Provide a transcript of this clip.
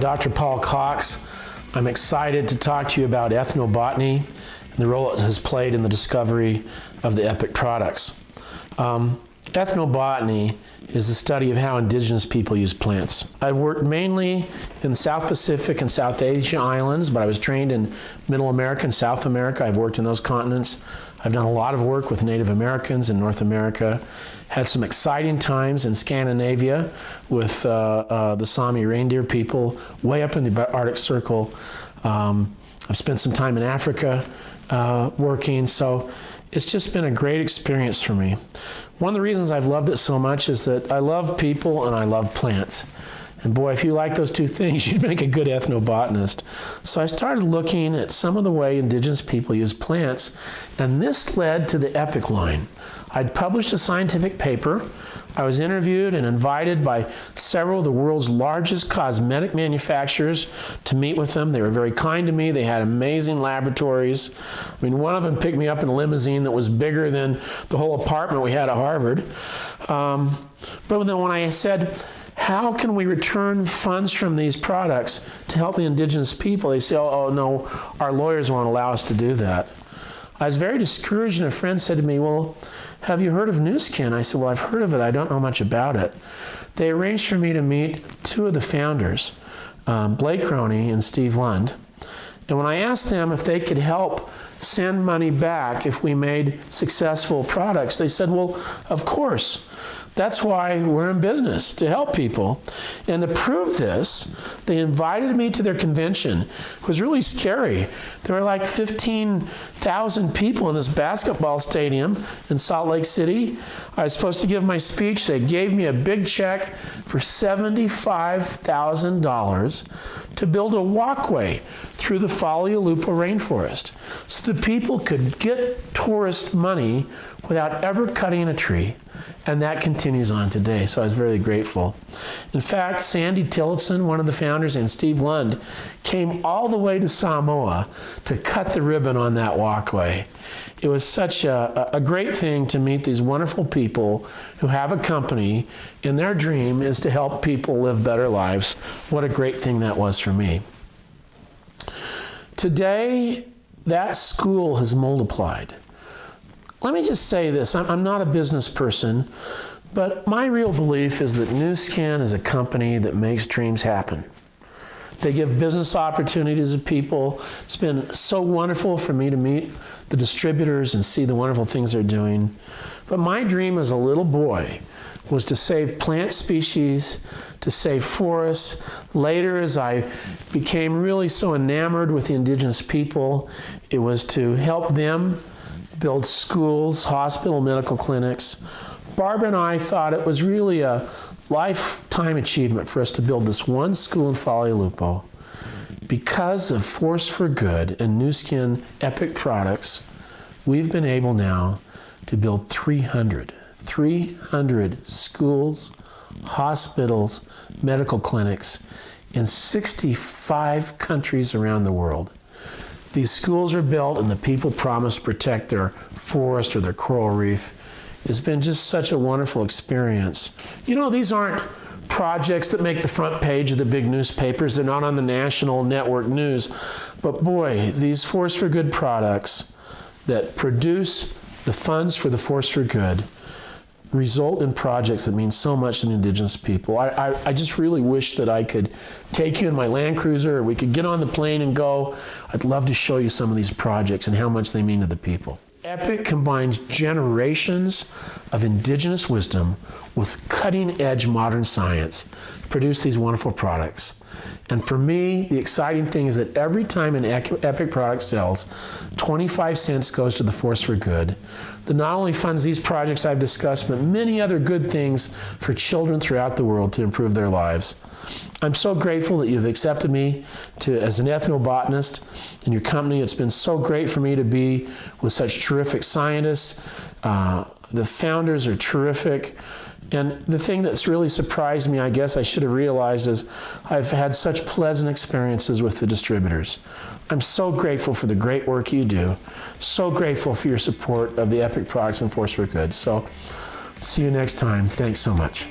Dr. Paul Cox. I'm excited to talk to you about ethnobotany and the role it has played in the discovery of the Epoch products. Ethnobotany is the study of how indigenous people use plants. I've worked mainly in the South Pacific and South Asia islands, but I was trained in Middle America and South America. I've worked in those continents. I've done a lot of work with Native Americans in North America. Had some exciting times in Scandinavia with the Sami reindeer people way up in the Arctic Circle. I've spent some time in Africa working, so it's just been a great experience for me. One of the reasons I've loved it so much is that I love people and I love plants. And boy, if you like those two things, you'd make a good ethnobotanist. So I started looking at some of the way indigenous people use plants, and this led to the Epoch line. I'd published a scientific paper. I was interviewed and invited by several of the world's largest cosmetic manufacturers to meet with them. They were very kind to me. They had amazing laboratories. I mean, one of them picked me up in a limousine that was bigger than the whole apartment we had at Harvard. But then when I said, how can we return funds from these products to help the indigenous people? They say, oh no, our lawyers won't allow us to do that. I was very discouraged, and a friend said to me, well, have you heard of Nu Skin? I said, well, I've heard of it. I don't know much about it. They arranged for me to meet two of the founders, Blake Roney and Steve Lund. And when I asked them if they could help send money back if we made successful products, they said, well, of course. That's why we're in business, to help people. And to prove this, they invited me to their convention. It was really scary. There were like 15,000 people in this basketball stadium in Salt Lake City. I was supposed to give my speech. They gave me a big check for $75,000 to build a walkway through the Falealupo rainforest so the people could get tourist money without ever cutting a tree. And that continues on today, so I was very grateful. In fact, Sandy Tillotson, one of the founders, and Steve Lund came all the way to Samoa to cut the ribbon on that walkway. It was such a great thing to meet these wonderful people who have a company, and their dream is to help people live better lives. What a great thing that was for me. Today, that school has multiplied. Let me just say this, I'm not a business person, but my real belief is that Nu Skin is a company that makes dreams happen. They give business opportunities to people. It's been so wonderful for me to meet the distributors and see the wonderful things they're doing. But my dream as a little boy was to save plant species, to save forests. Later, as I became really so enamored with the indigenous people, it was to help them build schools, hospital, medical clinics. Barbara and I thought it was really a lifetime achievement for us to build this one school in Falealupo. Because of Force for Good and Nu Skin Epoch products, we've been able now to build 300 schools, hospitals, medical clinics in 65 countries around the world. These schools are built and the people promise to protect their forest or their coral reef. It's been just such a wonderful experience. You know, these aren't projects that make the front page of the big newspapers. They're not on the national network news. But boy, these Force for Good products that produce the funds for the Force for Good result in projects that mean so much to the indigenous people. I just really wish that I could take you in my Land Cruiser, or we could get on the plane and go. I'd love to show you some of these projects and how much they mean to the people. Epoch combines generations of indigenous wisdom with cutting-edge modern science to produce these wonderful products. And for me, the exciting thing is that every time an Epoch product sells, 25 cents goes to the Force for Good that not only funds these projects I've discussed, but many other good things for children throughout the world to improve their lives. I'm so grateful that you've accepted me as an ethnobotanist in your company. It's been so great for me to be with such terrific scientists. The founders are terrific. And the thing that's really surprised me, I guess I should have realized, is I've had such pleasant experiences with the distributors. I'm so grateful for the great work you do. So grateful for your support of the Epoch products and Force for Good. So see you next time. Thanks so much.